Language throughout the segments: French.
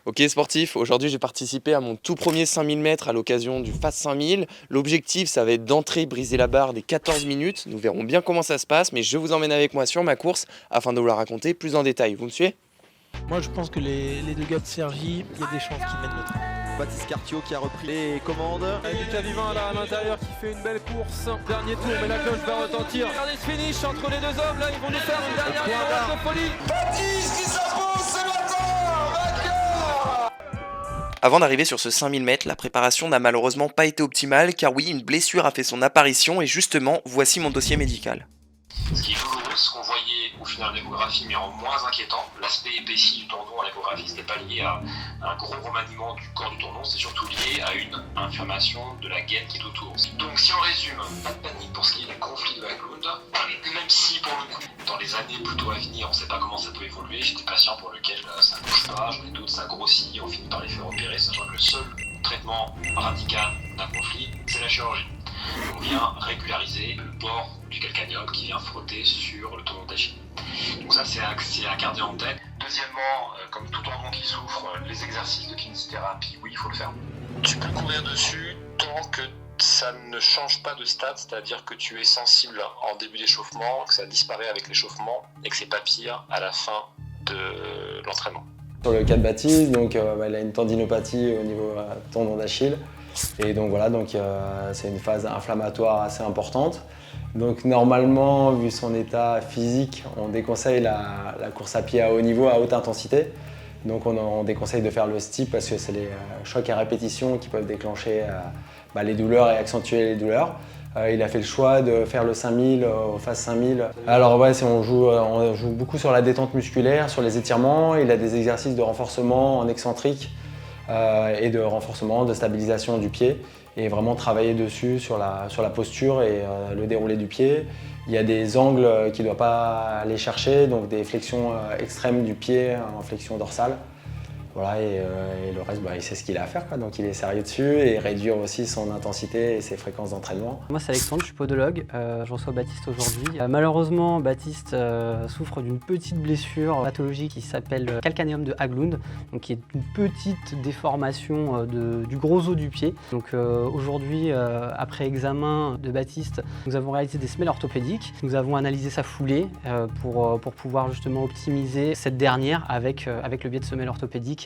Ok sportif, aujourd'hui j'ai participé à mon tout premier 5000 mètres à l'occasion du Fast 5000. L'objectif ça va être d'entrer, briser la barre des 14 minutes. Nous verrons bien comment ça se passe, mais je vous emmène avec moi sur ma course afin de vous la raconter plus en détail. Vous me suivez? Moi je pense que les deux gars de Cergy, il y a des chances qu'ils mènent le train. Baptiste Cartiot qui a repris les commandes. Lucas Vivin là à l'intérieur qui fait une belle course. Dernier tour mais la cloche va retentir. Regardez ce finish entre les deux hommes là, ils vont nous faire une dernière ligne de folie. Baptiste qui s'impose ce matin, vainqueur. Avant d'arriver sur ce 5000 mètres, la préparation n'a malheureusement pas été optimale car oui, une blessure a fait son apparition et justement, voici mon dossier médical. Ce qui est douloureux, ce qu'on voyait au final de l'échographie, mais en moins inquiétant, l'aspect épaissi du tendon à l'échographie, ce n'est pas lié à un gros remaniement du corps du tendon, c'est surtout lié à une inflammation de la gaine qui est autour. Donc si on résume, pas de panique pour ce qui est du conflit de Haglund, même si pour le coup, dans les années plutôt à venir, on ne sait pas comment ça peut évoluer, j'ai des patients pour lesquels ça ne bouge pas, j'en ai d'autres, ça grossit, on finit par les faire opérer, sachant que le seul traitement radical d'un conflit, c'est la chirurgie. On vient régulariser le port du calcanéum qui vient frotter sur le tendon d'Achille. Donc ça c'est à garder en tête. Deuxièmement, comme tout tendon qui souffre, les exercices de kinésithérapie, oui il faut le faire. Tu peux courir dessus tant que ça ne change pas de stade, c'est-à-dire que tu es sensible en début d'échauffement, que ça disparaît avec l'échauffement et que c'est pas pire à la fin de l'entraînement. Sur le cas de Baptiste, donc, il a une tendinopathie au niveau tendon d'Achille. Et donc voilà, c'est une phase inflammatoire assez importante. Donc normalement, vu son état physique, on déconseille la course à pied à haut niveau, à haute intensité. Donc on déconseille de faire le steep parce que c'est les chocs à répétition qui peuvent déclencher les douleurs et accentuer les douleurs. Il a fait le choix de faire le 5000 au Fast 5000. Alors ouais, on joue beaucoup sur la détente musculaire, sur les étirements. Il a des exercices de renforcement en excentrique et de renforcement, de stabilisation du pied. Et vraiment travailler dessus sur la posture et le déroulé du pied. Il y a des angles qu'il ne doit pas aller chercher, donc des flexions extrêmes du pied en flexion dorsale. Voilà, et le reste, il sait ce qu'il a à faire, quoi. Donc il est sérieux dessus et réduire aussi son intensité et ses fréquences d'entraînement. Moi c'est Alexandre, je suis podologue, je reçois Baptiste aujourd'hui. Malheureusement Baptiste souffre d'une petite blessure pathologique qui s'appelle calcanéum de Haglund, donc qui est une petite déformation du gros os du pied. Donc aujourd'hui, après examen de Baptiste, nous avons réalisé des semelles orthopédiques. Nous avons analysé sa foulée pour pouvoir justement optimiser cette dernière avec le biais de semelles orthopédiques.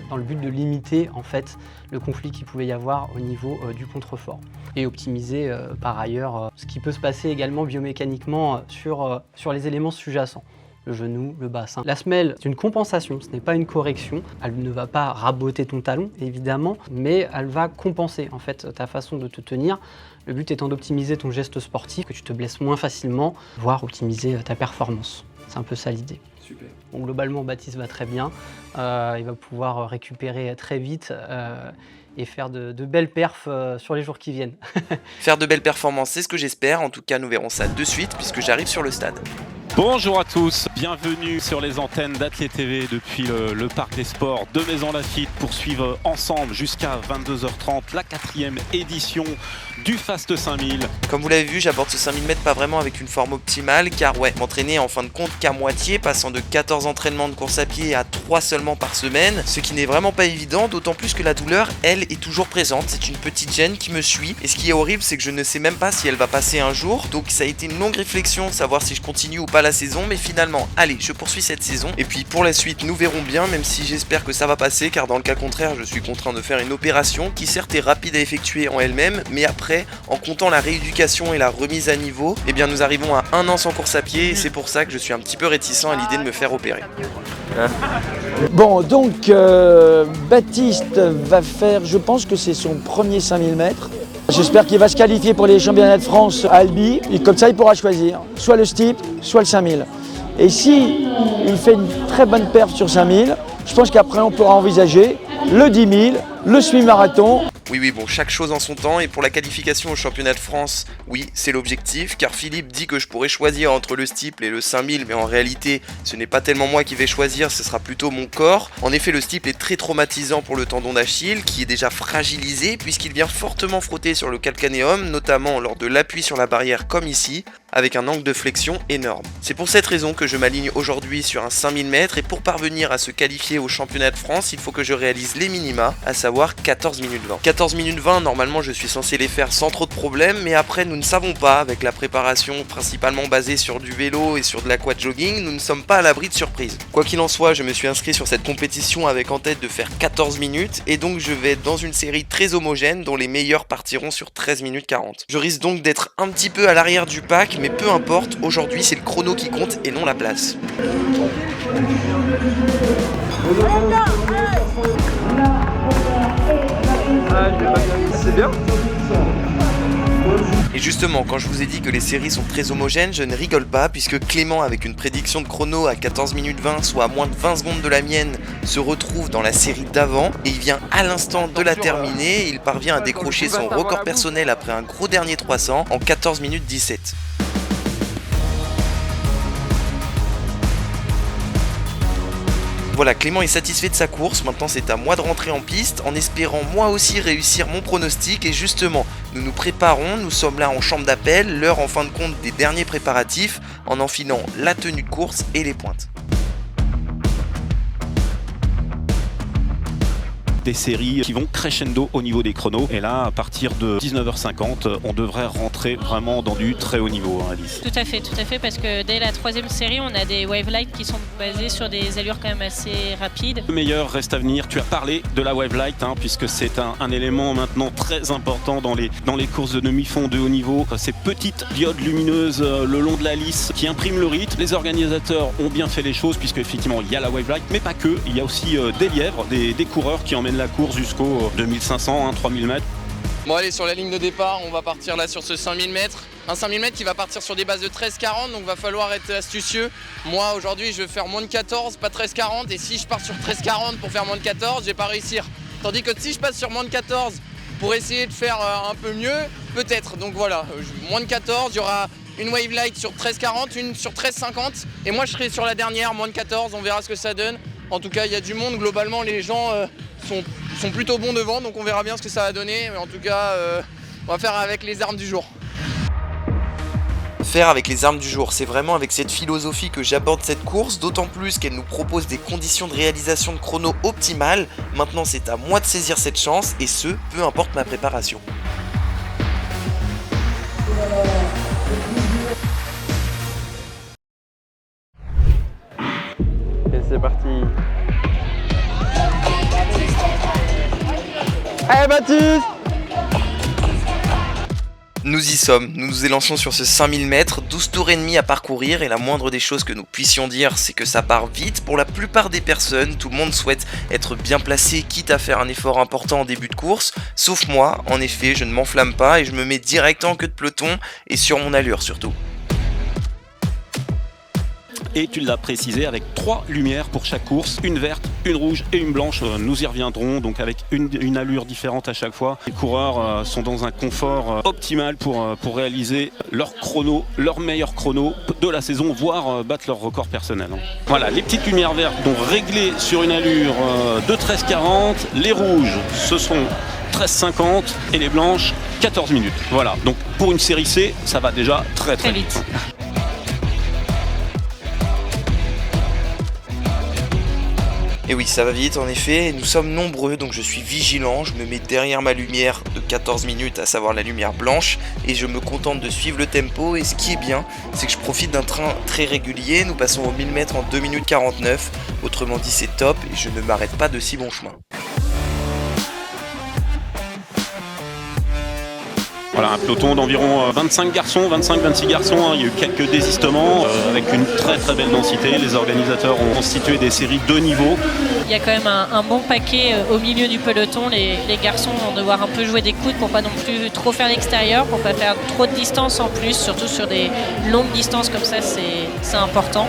Dans le but de limiter en fait le conflit qu'il pouvait y avoir au niveau du contrefort et optimiser par ailleurs ce qui peut se passer également biomécaniquement sur les éléments sous-jacents, le genou, le bassin. La semelle, c'est une compensation, ce n'est pas une correction. Elle ne va pas raboter ton talon évidemment, mais elle va compenser en fait ta façon de te tenir. Le but étant d'optimiser ton geste sportif, que tu te blesses moins facilement, voire optimiser ta performance. C'est un peu ça l'idée. Super. Bon, globalement, Baptiste va très bien. Il va pouvoir récupérer très vite et faire de belles perfs sur les jours qui viennent. Faire de belles performances, c'est ce que j'espère. En tout cas, nous verrons ça de suite puisque j'arrive sur le stade. Bonjour à tous, bienvenue sur les antennes d'Athlé TV depuis le Parc des Sports de Maisons-Laffitte pour suivre ensemble jusqu'à 22h30 la 4e édition du Fast 5000. Comme vous l'avez vu, j'aborde ce 5000 mètres pas vraiment avec une forme optimale car m'entraîner en fin de compte qu'à moitié, passant de 14 entraînements de course à pied à 3 seulement par semaine, ce qui n'est vraiment pas évident, d'autant plus que la douleur, elle, est toujours présente. C'est une petite gêne qui me suit et ce qui est horrible, c'est que je ne sais même pas si elle va passer un jour, donc ça a été une longue réflexion de savoir si je continue ou pas la saison, mais finalement, allez, je poursuis cette saison et puis pour la suite, nous verrons bien, même si j'espère que ça va passer car dans le cas contraire, je suis contraint de faire une opération qui certes est rapide à effectuer en elle-même, mais après, en comptant la rééducation et la remise à niveau, eh bien nous arrivons à 1 an sans course à pied et c'est pour ça que je suis un petit peu réticent à l'idée de me faire opérer. Bon, donc Baptiste va faire, je pense que c'est son premier 5000 mètres. J'espère qu'il va se qualifier pour les championnats de France à Albi. Et comme ça, il pourra choisir soit le steep, soit le 5000. Et si il fait une très bonne perf sur 5000, je pense qu'après, on pourra envisager le 10 000, le semi-marathon. Oui, bon, chaque chose en son temps, et pour la qualification au championnat de France, oui, c'est l'objectif, car Philippe dit que je pourrais choisir entre le steeple et le 5000, mais en réalité, ce n'est pas tellement moi qui vais choisir, ce sera plutôt mon corps. En effet, le steeple est très traumatisant pour le tendon d'Achille, qui est déjà fragilisé, puisqu'il vient fortement frotter sur le calcanéum, notamment lors de l'appui sur la barrière comme ici. avec un angle de flexion énorme. C'est pour cette raison que je m'aligne aujourd'hui sur un 5000 mètres et pour parvenir à se qualifier au championnat de France, il faut que je réalise les minima, à savoir 14 minutes 20. 14 minutes 20, normalement je suis censé les faire sans trop de problèmes, mais après nous ne savons pas, avec la préparation principalement basée sur du vélo et sur de l'aqua jogging, nous ne sommes pas à l'abri de surprises. Quoi qu'il en soit, je me suis inscrit sur cette compétition avec en tête de faire 14 minutes et donc je vais être dans une série très homogène dont les meilleurs partiront sur 13 minutes 40. Je risque donc d'être un petit peu à l'arrière du pack, mais peu importe, aujourd'hui c'est le chrono qui compte et non la place. C'est bien. Et justement, quand je vous ai dit que les séries sont très homogènes, je ne rigole pas puisque Clément, avec une prédiction de chrono à 14 minutes 20, soit à moins de 20 secondes de la mienne, se retrouve dans la série d'avant et il vient à l'instant de la terminer. Il parvient à décrocher son record personnel après un gros dernier 300 en 14 minutes 17. Voilà, Clément est satisfait de sa course, maintenant c'est à moi de rentrer en piste en espérant moi aussi réussir mon pronostic et justement, nous nous préparons, nous sommes là en chambre d'appel, l'heure en fin de compte des derniers préparatifs en enfilant la tenue de course et les pointes. Des séries qui vont crescendo au niveau des chronos et là à partir de 19h50 on devrait rentrer vraiment dans du très haut niveau, hein, Alice. Tout à fait, parce que dès la troisième série on a des wavelights qui sont basés sur des allures quand même assez rapides. Le meilleur reste à venir, tu as parlé de la wavelight hein, puisque c'est un élément maintenant très important dans les courses de demi-fond de haut niveau. Ces petites diodes lumineuses le long de la lisse qui impriment le rythme. Les organisateurs ont bien fait les choses puisque effectivement il y a la wavelight mais pas que, il y a aussi des lièvres, des coureurs qui emmènent la course jusqu'aux 2500, 3000 mètres. Bon allez, sur la ligne de départ, on va partir là sur ce 5000 mètres. Un 5000 mètres qui va partir sur des bases de 13,40, donc va falloir être astucieux. Moi aujourd'hui je vais faire moins de 14, pas 13,40, et si je pars sur 13,40 pour faire moins de 14, je vais pas réussir. Tandis que si je passe sur moins de 14 pour essayer de faire un peu mieux, peut-être. Donc voilà, moins de 14, il y aura une wavelight sur 13,40, une sur 13,50, et moi je serai sur la dernière, moins de 14, on verra ce que ça donne. En tout cas, il y a du monde, globalement les gens sont plutôt bons devant, donc on verra bien ce que ça va donner. Mais en tout cas, on va faire avec les armes du jour. Faire avec les armes du jour, c'est vraiment avec cette philosophie que j'aborde cette course, d'autant plus qu'elle nous propose des conditions de réalisation de chrono optimales. Maintenant c'est à moi de saisir cette chance, et ce, peu importe ma préparation. Et c'est parti. Allez Baptiste! Nous y sommes, nous nous élançons sur ce 5000 mètres, 12 tours et demi à parcourir et la moindre des choses que nous puissions dire c'est que ça part vite. Pour la plupart des personnes, tout le monde souhaite être bien placé quitte à faire un effort important en début de course, sauf moi, en effet je ne m'enflamme pas et je me mets direct en queue de peloton et sur mon allure surtout. Et tu l'as précisé avec 3 lumières pour chaque course, une verte, une rouge et une blanche. Nous y reviendrons, donc avec une allure différente à chaque fois. Les coureurs sont dans un confort optimal pour réaliser leur chrono, leur meilleur chrono de la saison, voire battre leur record personnel. Voilà, les petites lumières vertes donc réglées sur une allure de 13,40. Les rouges, ce sont 13,50 et les blanches 14 minutes. Voilà, donc pour une série C, ça va déjà très vite. Et oui, ça va vite en effet, nous sommes nombreux donc je suis vigilant, je me mets derrière ma lumière de 14 minutes, à savoir la lumière blanche, et je me contente de suivre le tempo, et ce qui est bien, c'est que je profite d'un train très régulier, nous passons aux 1000 mètres en 2 minutes 49, autrement dit c'est top, et je ne m'arrête pas de si bon chemin. Voilà, un peloton d'environ 25 garçons, 25-26 garçons, hein. Il y a eu quelques désistements avec une très belle densité. Les organisateurs ont constitué des séries de niveau. Il y a quand même un bon paquet au milieu du peloton. Les garçons vont devoir un peu jouer des coudes pour pas non plus trop faire l'extérieur, pour pas faire trop de distance en plus, surtout sur des longues distances comme ça, c'est important.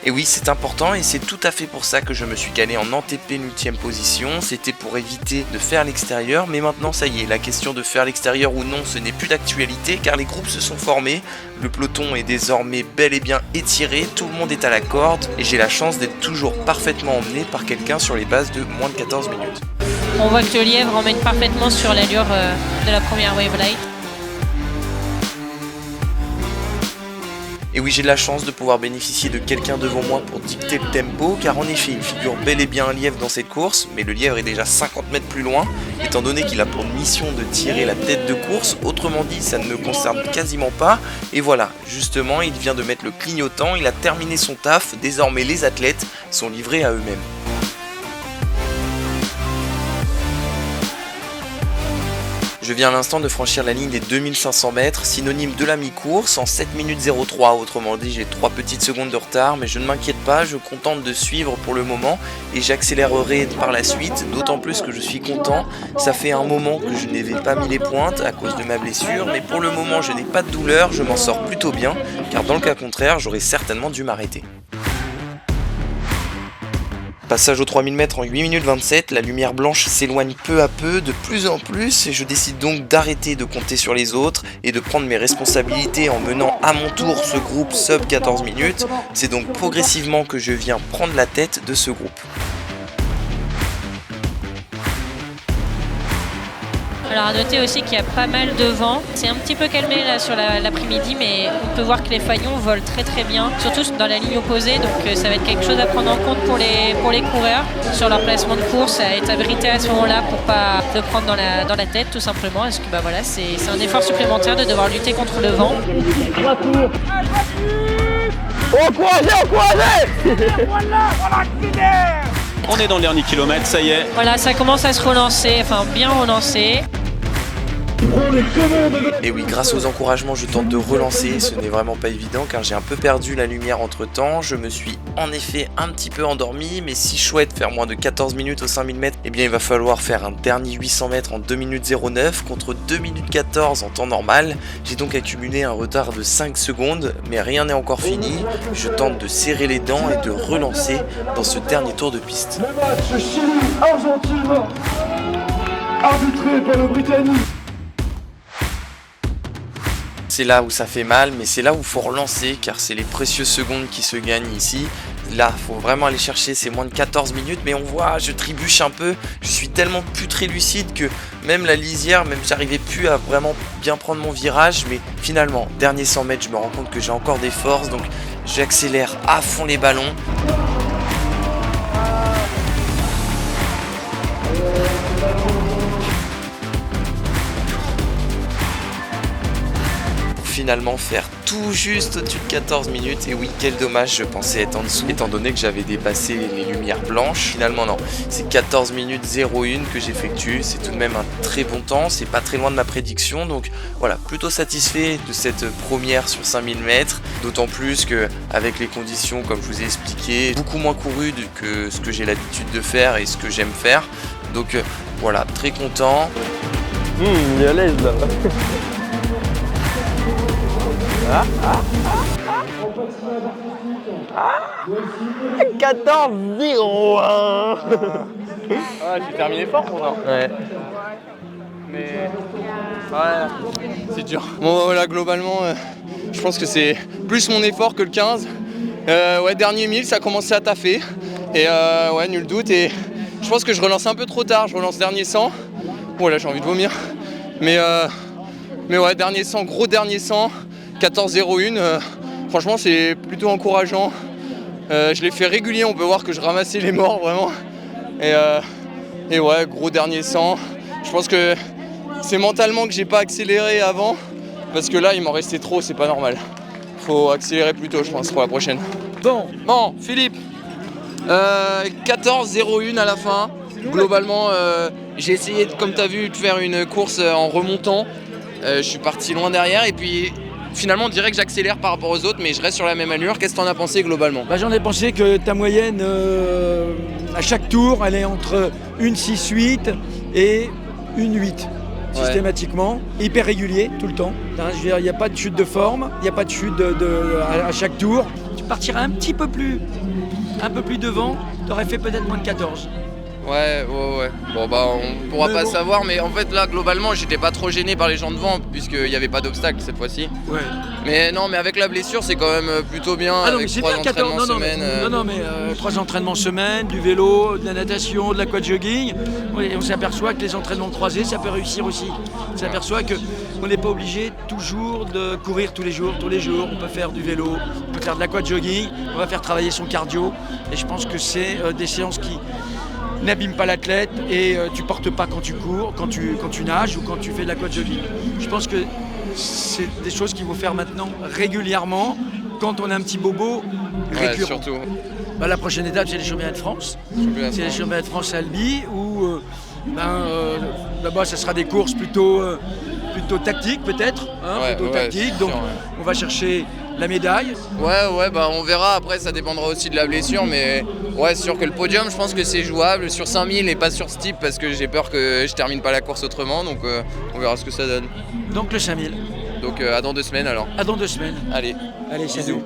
Et oui, c'est important et c'est tout à fait pour ça que je me suis calé en antépénultième position. C'était pour éviter de faire l'extérieur, mais maintenant ça y est, la question de faire l'extérieur ou non, ce n'est plus d'actualité car les groupes se sont formés. Le peloton est désormais bel et bien étiré, tout le monde est à la corde et j'ai la chance d'être toujours parfaitement emmené par quelqu'un sur les bases de moins de 14 minutes. On voit que le lièvre emmène parfaitement sur l'allure de la première wavelight. Et oui, j'ai de la chance de pouvoir bénéficier de quelqu'un devant moi pour dicter le tempo, car en effet, il figure bel et bien un lièvre dans cette course, mais le lièvre est déjà 50 mètres plus loin, étant donné qu'il a pour mission de tirer la tête de course, autrement dit, ça ne le concerne quasiment pas. Et voilà, justement, il vient de mettre le clignotant, il a terminé son taf, désormais les athlètes sont livrés à eux-mêmes. Je viens à l'instant de franchir la ligne des 2500 mètres, synonyme de la mi-course, en 7 minutes 03, autrement dit j'ai 3 petites secondes de retard, mais je ne m'inquiète pas, je contente de suivre pour le moment et j'accélérerai par la suite, d'autant plus que je suis content, ça fait un moment que je n'avais pas mis les pointes à cause de ma blessure, mais pour le moment je n'ai pas de douleur, je m'en sors plutôt bien, car dans le cas contraire j'aurais certainement dû m'arrêter. Passage aux 3000 mètres en 8 minutes 27, la lumière blanche s'éloigne peu à peu, de plus en plus, et je décide donc d'arrêter de compter sur les autres et de prendre mes responsabilités en menant à mon tour ce groupe sub 14 minutes. C'est donc progressivement que je viens prendre la tête de ce groupe. Alors à noter aussi qu'il y a pas mal de vent. C'est un petit peu calmé là sur l'après-midi, mais on peut voir que les faillons volent très très bien, surtout dans la ligne opposée, donc ça va être quelque chose à prendre en compte pour les coureurs sur leur placement de course, à être abrité à ce moment-là pour pas le prendre dans la tête tout simplement, parce que bah voilà, c'est un effort supplémentaire de devoir lutter contre le vent. On est dans le dernier kilomètre, ça y est. Voilà, ça commence à se relancer, enfin bien relancer. Et oui, grâce aux encouragements, je tente de relancer, ce n'est vraiment pas évident car j'ai un peu perdu la lumière entre temps, je me suis en effet un petit peu endormi, mais si je souhaite faire moins de 14 minutes aux 5000 mètres, eh bien il va falloir faire un dernier 800 mètres en 2 minutes 09 contre 2 minutes 14 en temps normal. J'ai donc accumulé un retard de 5 secondes, mais rien n'est encore fini, je tente de serrer les dents et de relancer dans ce dernier tour de piste. Le match Chili-Argentine, arbitré par le Britannique. C'est là où ça fait mal, mais c'est là où il faut relancer, car c'est les précieuses secondes qui se gagnent ici. Là, il faut vraiment aller chercher, c'est moins de 14 minutes, mais on voit, je trébuche un peu. Je suis tellement plus très lucide que même la lisière, même j'arrivais plus à vraiment bien prendre mon virage. Mais finalement, dernier 100 mètres, je me rends compte que j'ai encore des forces, donc j'accélère à fond les ballons. Finalement faire tout juste au-dessus de 14 minutes, et oui, quel dommage, je pensais être en dessous étant donné que j'avais dépassé les lumières blanches. Finalement non, c'est 14 minutes 01 que j'effectue, c'est tout de même un très bon temps, c'est pas très loin de ma prédiction, donc voilà, plutôt satisfait de cette première sur 5000 mètres, d'autant plus que avec les conditions comme je vous ai expliqué, beaucoup moins couru que ce que j'ai l'habitude de faire et ce que j'aime faire, donc voilà, très content. Il est à l'aise là. 14-0-1. Ah, j'ai terminé fort pourtant. Ouais. Mais ouais, c'est dur. Bon voilà, globalement, je pense que c'est plus mon effort que le 15. Ouais, dernier 1000, ça a commencé à taffer. Et ouais, nul doute. Et je pense que je relance un peu trop tard. Je relance dernier 100. Voilà, j'ai envie de vomir. Mais ouais, dernier 100, gros dernier 100. 14-01, franchement c'est plutôt encourageant. Je l'ai fait régulier, on peut voir que je ramassais les morts vraiment. Et ouais, gros dernier 100. Je pense que c'est mentalement que j'ai pas accéléré avant, parce que là il m'en restait trop, c'est pas normal. Faut accélérer plus tôt je pense pour la prochaine. Bon Philippe, 14-01 à la fin. Globalement j'ai essayé, comme tu as vu, de faire une course en remontant. Je suis parti loin derrière et puis finalement on dirait que j'accélère par rapport aux autres, mais je reste sur la même allure. Qu'est-ce que t'en as pensé globalement? J'en ai pensé que ta moyenne à chaque tour elle est entre une 6-8 et une 8 systématiquement, hyper régulier tout le temps. Il n'y a pas de chute de forme, il n'y a pas de chute à chaque tour. Tu partirais un peu plus devant, tu aurais fait peut-être moins de 14. Ouais. Bon bah on pourra pas savoir, mais en fait là globalement j'étais pas trop gêné par les gens devant puisqu'il n'y avait pas d'obstacle cette fois-ci. Ouais. Mais non, mais avec la blessure c'est quand même plutôt bien avec 3 entraînements semaine. Non mais 3 entraînements semaine, du vélo, de la natation, de l'aquajogging. Et on s'aperçoit que les entraînements croisés ça peut réussir aussi. On s'aperçoit qu'on n'est pas obligé toujours de courir tous les jours. On peut faire du vélo, on peut faire de l'aquajogging, on va faire travailler son cardio. Et je pense que c'est des séances qui n'abîme pas l'athlète et tu portes pas quand tu cours, quand tu nages ou quand tu fais de l'aquajogging. Je pense que c'est des choses qu'il faut faire maintenant régulièrement quand on a un petit bobo récurrent. Ouais, surtout. Bah, la prochaine étape c'est les championnats de France. C'est les championnats de France à Albi où là-bas ça sera des courses plutôt tactiques peut-être. Tactiques. Donc on va chercher la médaille. Ouais, bah on verra, après ça dépendra aussi de la blessure, mais ouais, c'est sûr que le podium je pense que c'est jouable sur 5000 et pas sur ce type parce que j'ai peur que je termine pas la course autrement, donc on verra ce que ça donne. Donc le 5000. Donc à dans 2 semaines alors. À dans 2 semaines. Allez, bisous.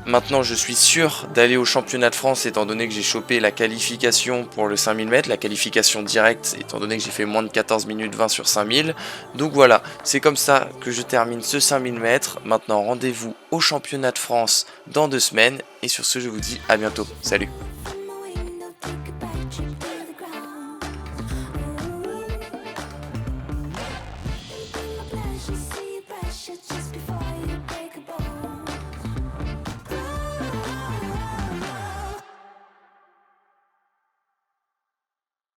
Maintenant, je suis sûr d'aller au championnat de France étant donné que j'ai chopé la qualification pour le 5000 mètres, la qualification directe étant donné que j'ai fait moins de 14 minutes 20 sur 5000. Donc voilà, c'est comme ça que je termine ce 5000 mètres. Maintenant, rendez-vous au championnat de France dans 2 semaines. Et sur ce, je vous dis à bientôt. Salut! She said